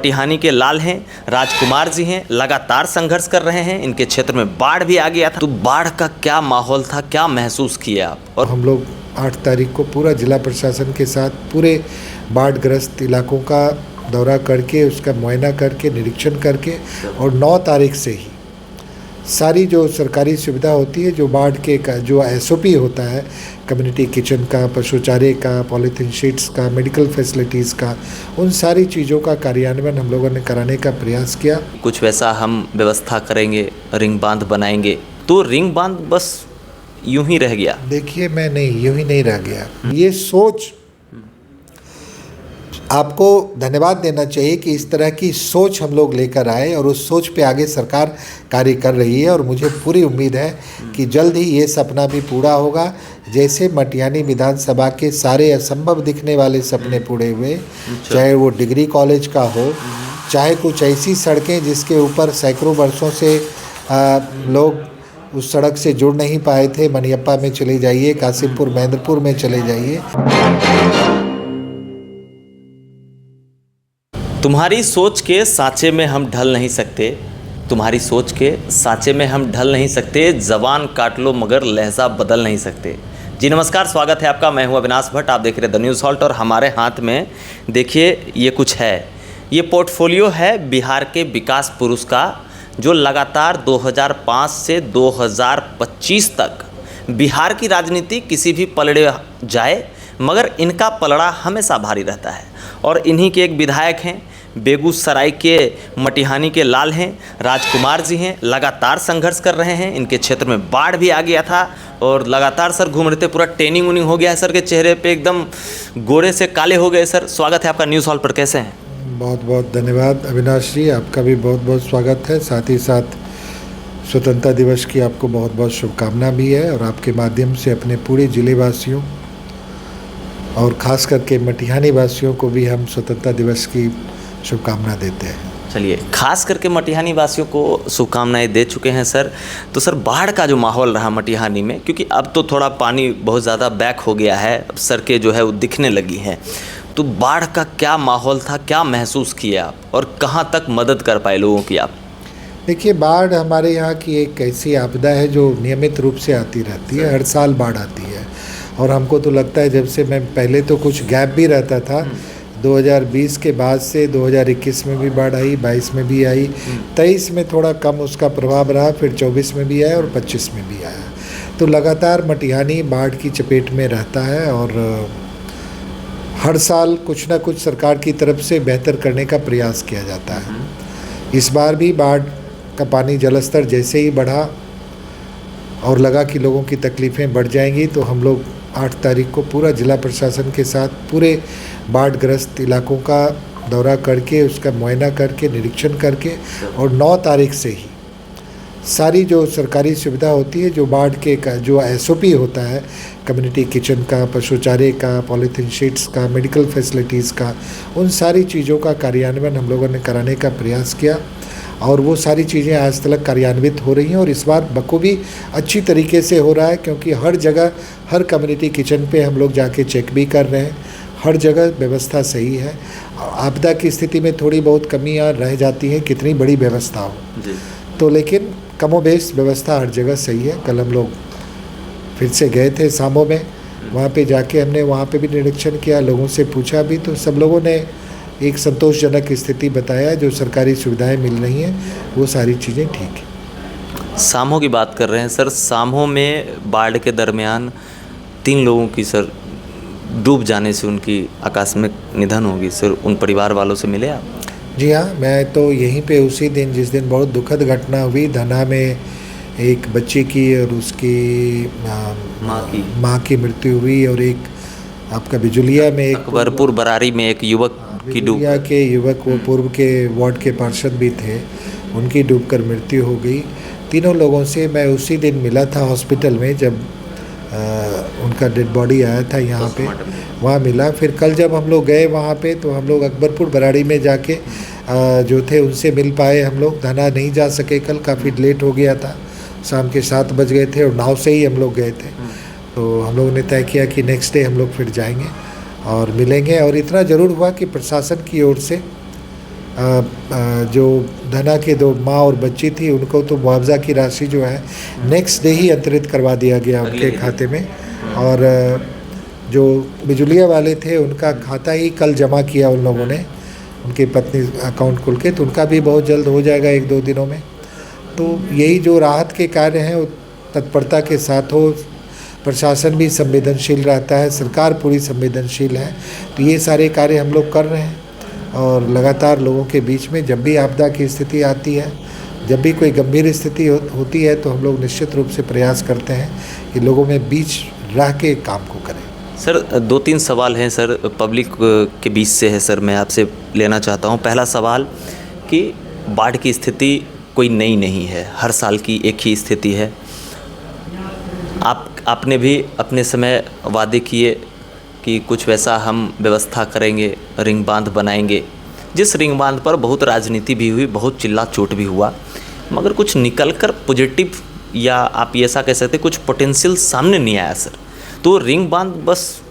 मटिहानी के लाल हैं, राजकुमार जी हैं, लगातार संघर्ष कर रहे हैं। इनके क्षेत्र में बाढ़ भी आ गया था, तो बाढ़ का क्या माहौल था, क्या महसूस किया आप? और हम लोग 8 तारीख को पूरा जिला प्रशासन के साथ पूरे बाढ़ग्रस्त इलाकों का दौरा करके, उसका मुआयना करके, निरीक्षण करके, और 9 तारीख से ही सारी जो सरकारी सुविधा होती है, जो बाढ़ के का जो SOP होता है, कम्युनिटी किचन का, पशु चारे का, पॉलीथीन शीट्स का, मेडिकल फैसिलिटीज़ का, उन सारी चीज़ों का कार्यान्वयन हम लोगों ने कराने का प्रयास किया। कुछ वैसा हम व्यवस्था करेंगे, रिंग बांध बनाएंगे, तो रिंग बांध बस यूं ही रह गया? देखिए, मैं नहीं, यूं ही नहीं रह गया। ये सोच, आपको धन्यवाद देना चाहिए कि इस तरह की सोच हम लोग लेकर आए, और उस सोच पे आगे सरकार कार्य कर रही है। और मुझे पूरी उम्मीद है कि जल्द ही ये सपना भी पूरा होगा। जैसे मटिहानी विधानसभा के सारे असंभव दिखने वाले सपने पूरे हुए, चाहे वो डिग्री कॉलेज का हो, चाहे कुछ ऐसी सड़कें जिसके ऊपर सैकड़ों वर्षों से लोग उस सड़क से जुड़ नहीं पाए थे। मनियप्पा में चले जाइए, कासिमपुर महेंद्रपुर में चले जाइए। तुम्हारी सोच के सांचे में हम ढल नहीं सकते, तुम्हारी सोच के सांचे में हम ढल नहीं सकते, ज़बान काट लो मगर लहजा बदल नहीं सकते। जी नमस्कार, स्वागत है आपका। मैं हूं अविनाश भट्ट, आप देख रहे हैं द न्यूज़ हॉल्ट। और हमारे हाथ में देखिए ये कुछ है, ये पोर्टफोलियो है बिहार के विकास पुरुष का, जो लगातार 2005 से 2025 तक बिहार की राजनीति किसी भी पलड़े जाए, मगर इनका पलड़ा हमेशा भारी रहता है। और इन्हीं के एक विधायक हैं, बेगूसराय के मटिहानी के लाल हैं, राजकुमार जी हैं, लगातार संघर्ष कर रहे हैं। इनके क्षेत्र में बाढ़ भी आ गया था और लगातार सर घूम रहे थे, पूरा ट्रेनिंग उनिंग हो गया है सर के चेहरे पे, एकदम गोरे से काले हो गए। सर स्वागत है आपका न्यूज़ हॉल पर, कैसे हैं? बहुत बहुत धन्यवाद अविनाश जी, आपका भी बहुत बहुत स्वागत है। साथ ही साथ स्वतंत्रता दिवस की आपको बहुत बहुत शुभकामना भी है, और आपके माध्यम से अपने पूरे जिले वासियों और ख़ास करके मटिहानी वासियों को भी हम स्वतंत्रता दिवस की शुभकामना देते हैं। चलिए, खास करके मटिहानी वासियों को शुभकामनाएं दे चुके हैं सर। तो सर बाढ़ का जो माहौल रहा मटिहानी में, क्योंकि अब तो थोड़ा पानी बहुत ज़्यादा बैक हो गया है, अब सड़कें जो है वो दिखने लगी हैं, तो बाढ़ का क्या माहौल था, क्या महसूस किया आप, और कहाँ तक मदद कर पाए लोगों की आप? देखिए, बाढ़ हमारे यहाँ की एक ऐसी आपदा है जो नियमित रूप से आती रहती है, हर साल बाढ़ आती है। और हमको तो लगता है, जब से मैं पहले तो कुछ गैप भी रहता था, 2020 के बाद से 2021 में भी बाढ़ आई, 22 में भी आई, 23 में थोड़ा कम उसका प्रभाव रहा, फिर 24 में भी आया और 25 में भी आया। तो लगातार मटिहानी बाढ़ की चपेट में रहता है, और हर साल कुछ ना कुछ सरकार की तरफ से बेहतर करने का प्रयास किया जाता है। इस बार भी बाढ़ का पानी जलस्तर जैसे ही बढ़ा और लगा कि लोगों की तकलीफ़ें बढ़ जाएंगी, तो हम लोग 8 तारीख को पूरा जिला प्रशासन के साथ पूरे बाढ़ग्रस्त इलाकों का दौरा करके, उसका मुआयना करके, निरीक्षण करके, और 9 तारीख से ही सारी जो सरकारी सुविधा होती है, जो बाढ़ के का जो SOP होता है, कम्युनिटी किचन का, पशु चारे का, पॉलीथीन शीट्स का, मेडिकल फैसिलिटीज़ का, उन सारी चीज़ों का कार्यान्वयन हम लोगों ने कराने का प्रयास किया। और वो सारी चीज़ें आज तक कार्यान्वित हो रही हैं, और इस बार बखूबी अच्छी तरीके से हो रहा है, क्योंकि हर जगह, हर कम्युनिटी किचन पे हम लोग जाके चेक भी कर रहे हैं, हर जगह व्यवस्था सही है। आपदा की स्थिति में थोड़ी बहुत कमियां रह जाती हैं, कितनी बड़ी व्यवस्था हो जी, तो लेकिन कमोबेश व्यवस्था हर जगह सही है। कल हम लोग फिर से गए थे सामो में, वहाँ पे जाके हमने वहाँ पे भी निरीक्षण किया, लोगों से पूछा भी, तो सब लोगों ने एक संतोषजनक स्थिति बताया। जो सरकारी सुविधाएं मिल रही हैं वो सारी चीज़ें ठीक है। सामो की बात कर रहे हैं सर, सामो में बाढ़ के दरमियान 3 लोगों की सर डूब जाने से उनकी आकस्मिक निधन होगी सर, उन परिवार वालों से मिले आप? जी हाँ, मैं तो यहीं पे उसी दिन, जिस दिन बहुत दुखद घटना हुई, धना में एक बच्चे की और उसकी माँ की मृत्यु हुई, और एक आपका बिजुलिया में, एक अकबरपुर बरारी में एक युवक की डूब के युवक, वो पूर्व के वार्ड के पार्षद भी थे, उनकी डूबकर मृत्यु हो गई। तीनों लोगों से मैं उसी दिन मिला था हॉस्पिटल में, जब उनका डेड बॉडी आया था यहाँ पे, वहाँ मिला। फिर कल जब हम लोग गए वहाँ पे, तो हम लोग अकबरपुर बराड़ी में जाके जो थे उनसे मिल पाए। हम लोग धना नहीं जा सके, कल काफ़ी लेट हो गया था, शाम के 7 बज गए थे, और नाव से ही हम लोग गए थे। तो हम लोगों ने तय किया कि नेक्स्ट डे हम लोग फिर जाएंगे और मिलेंगे। और इतना ज़रूर हुआ कि प्रशासन की ओर से जो धना के 2 माँ और बच्ची थी उनको तो मुआवजा की राशि जो है नेक्स्ट डे ही अंतरित करवा दिया गया उनके खाते में। और जो बिजुलिया वाले थे उनका खाता ही कल जमा किया उन लोगों ने, उनकी पत्नी अकाउंट खोल के, तो उनका भी बहुत जल्द हो जाएगा 1-2 दिनों में। तो यही जो राहत के कार्य हैं वो तत्परता के साथ हो, प्रशासन भी संवेदनशील रहता है, सरकार पूरी संवेदनशील है, तो ये सारे कार्य हम लोग कर रहे हैं। और लगातार लोगों के बीच में जब भी आपदा की स्थिति आती है, जब भी कोई गंभीर स्थिति होती है, तो हम लोग निश्चित रूप से प्रयास करते हैं कि लोगों में बीच रह के काम को करें। सर 2-3 सवाल हैं सर, पब्लिक के बीच से है सर, मैं आपसे लेना चाहता हूं। पहला सवाल कि बाढ़ की स्थिति कोई नई नहीं है, हर साल की एक ही स्थिति है। आपने भी अपने समय वादे किए कि कुछ वैसा हम व्यवस्था करेंगे, रिंग बांध बनाएंगे, जिस रिंग बांध पर बहुत राजनीति भी हुई, बहुत चिल्ला चोट भी हुआ, मगर कुछ निकल कर पॉजिटिव, या आप ऐसा कह सकते कुछ पोटेंशियल सामने नहीं आया सर। तो रिंग बांध बस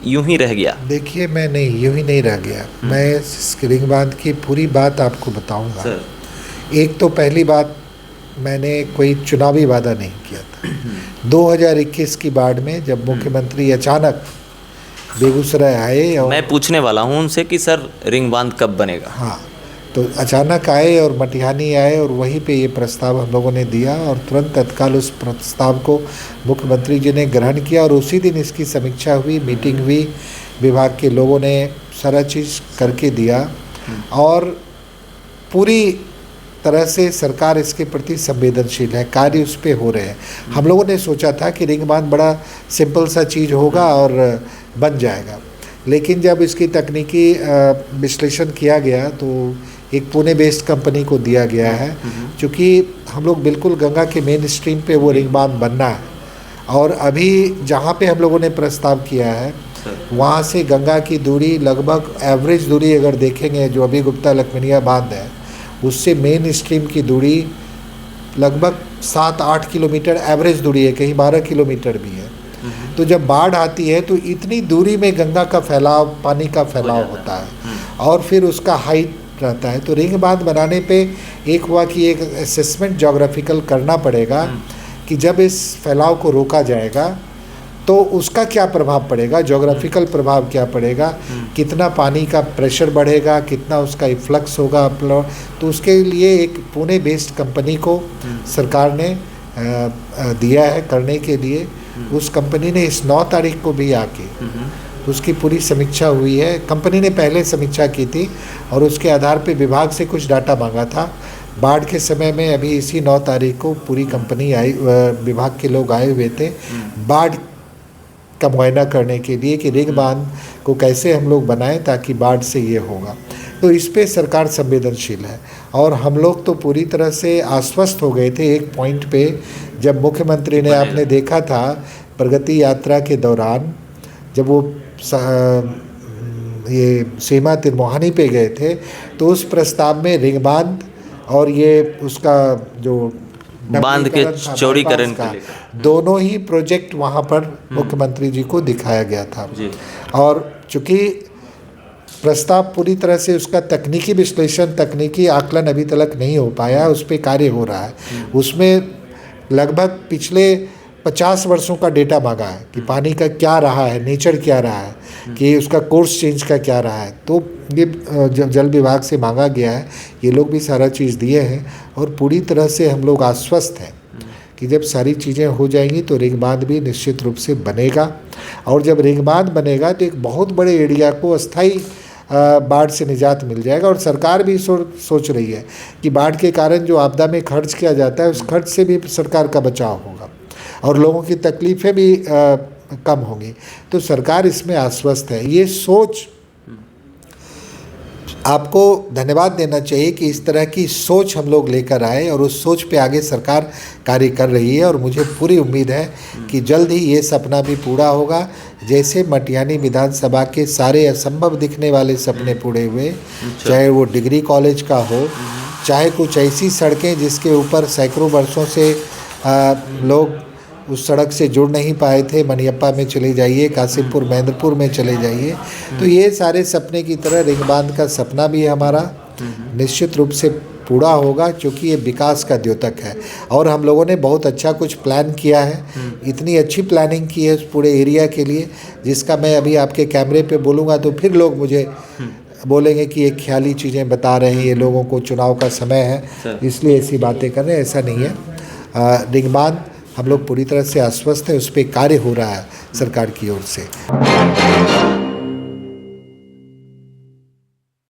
यूं ही रह गया। देखिए, मैं नहीं, यूं ही नहीं रह गया। मैं इस रिंग बांध की पूरी बात आपको बताऊंगा सर। एक तो पहली बात, मैंने कोई चुनावी वादा नहीं किया था। 2021 की बाढ़ में जब मुख्यमंत्री अचानक बेगूसराय आए, और मैं पूछने वाला हूं उनसे कि सर रिंग बांध कब बनेगा। हाँ, तो अचानक आए और मटिहानी आए और वहीं पे ये प्रस्ताव हम लोगों ने दिया, और तुरंत तत्काल उस प्रस्ताव को मुख्यमंत्री जी ने ग्रहण किया, और उसी दिन इसकी समीक्षा हुई, मीटिंग हुई, विभाग के लोगों ने सारा चीज़ करके दिया, और पूरी तरह से सरकार इसके प्रति संवेदनशील है, कार्य उस पर हो रहे हैं। हम लोगों ने सोचा था कि रिंग बांध बड़ा सिंपल सा चीज़ होगा और बन जाएगा, लेकिन जब इसकी तकनीकी विश्लेषण किया गया तो एक पुणे बेस्ड कंपनी को दिया गया है, क्योंकि हम लोग बिल्कुल गंगा के मेन स्ट्रीम पे वो रिंग बांध बनना है, और अभी जहाँ पे हम लोगों ने प्रस्ताव किया है वहाँ से गंगा की दूरी लगभग एवरेज दूरी अगर देखेंगे, जो अभी गुप्ता लखमनिया बांध है उससे मेन स्ट्रीम की दूरी लगभग 7-8 किलोमीटर एवरेज दूरी है, कहीं 12 किलोमीटर भी है। तो जब बाढ़ आती है तो इतनी दूरी में गंगा का फैलाव, पानी का फैलाव होता है, और फिर उसका हाइट रहता है। तो रिंग बांध बनाने पे एक हुआ कि एक असेसमेंट जोग्राफिकल करना पड़ेगा कि जब इस फैलाव को रोका जाएगा तो उसका क्या प्रभाव पड़ेगा, जोग्राफिकल प्रभाव क्या पड़ेगा, कितना पानी का प्रेशर बढ़ेगा, कितना उसका इफ्लक्स होगा अपलोड। तो उसके लिए एक पुणे बेस्ड कंपनी को सरकार ने दिया है करने के लिए। उस कंपनी ने इस 9 तारीख को भी आके उसकी पूरी समीक्षा हुई है। कंपनी ने पहले समीक्षा की थी और उसके आधार पे विभाग से कुछ डाटा मांगा था। बाढ़ के समय में अभी इसी 9 तारीख को पूरी कंपनी आई, विभाग के लोग आए हुए थे बाढ़ का मुआयना करने के लिए कि रिंग बांध को कैसे हम लोग बनाएं ताकि बाढ़ से ये होगा। तो इस पे सरकार संवेदनशील है, और हम लोग तो पूरी तरह से आश्वस्त हो गए थे एक पॉइंट पे, जब मुख्यमंत्री ने, आपने देखा था प्रगति यात्रा के दौरान जब वो ये सीमा तिरमोहानी पे गए थे, तो उस प्रस्ताव में रिंग बांध और ये उसका जो बांध के चौड़ीकरण का दोनों ही प्रोजेक्ट वहाँ पर मुख्यमंत्री जी को दिखाया गया था जी। और चूँकि प्रस्ताव पूरी तरह से उसका तकनीकी विश्लेषण, तकनीकी आकलन अभी तक नहीं हो पाया, उस पर कार्य हो रहा है। उसमें लगभग पिछले 50 वर्षों का डेटा मांगा है कि पानी का क्या रहा है, नेचर क्या रहा है, कि उसका कोर्स चेंज का क्या रहा है। तो ये जल विभाग से मांगा गया है, ये लोग भी सारा चीज़ दिए हैं, और पूरी तरह से हम लोग आश्वस्त हैं कि जब सारी चीज़ें हो जाएंगी तो रिंग बांध भी निश्चित रूप से बनेगा। और जब रिंग बांध बनेगा तो एक बहुत बड़े एरिया को अस्थायी बाढ़ से निजात मिल जाएगा। और सरकार भी सोच रही है कि बाढ़ के कारण जो आपदा में खर्च किया जाता है उस खर्च से भी सरकार का बचाव होगा और लोगों की तकलीफ़ें भी कम होंगी। तो सरकार इसमें आश्वस्त है। ये सोच, आपको धन्यवाद देना चाहिए कि इस तरह की सोच हम लोग लेकर आए, और उस सोच पे आगे सरकार कार्य कर रही है। और मुझे पूरी उम्मीद है कि जल्द ही ये सपना भी पूरा होगा, जैसे मटिहानी विधानसभा के सारे असंभव दिखने वाले सपने पूरे हुए, चाहे वो डिग्री कॉलेज का हो, चाहे कुछ ऐसी सड़कें जिसके ऊपर सैकड़ों वर्षों से लोग उस सड़क से जुड़ नहीं पाए थे, मनियप्पा में चले जाइए, कासिमपुर, महेंद्रपुर में चले जाइए। तो ये सारे सपने की तरह रिंग बांध का सपना भी हमारा निश्चित रूप से पूरा होगा, क्योंकि ये विकास का द्योतक है और हम लोगों ने बहुत अच्छा कुछ प्लान किया है। इतनी अच्छी प्लानिंग की है उस पूरे एरिया के लिए, जिसका मैं अभी आपके कैमरे पे बोलूँगा तो फिर लोग मुझे बोलेंगे कि ये ख्याली चीज़ें बता रहे हैं, ये लोगों को चुनाव का समय है इसलिए ऐसी बातें कर रहे हैं। ऐसा नहीं है। रिंगबांध हम लोग पूरी तरह से आश्वस्त हैं, उस पर कार्य हो रहा है सरकार की ओर से।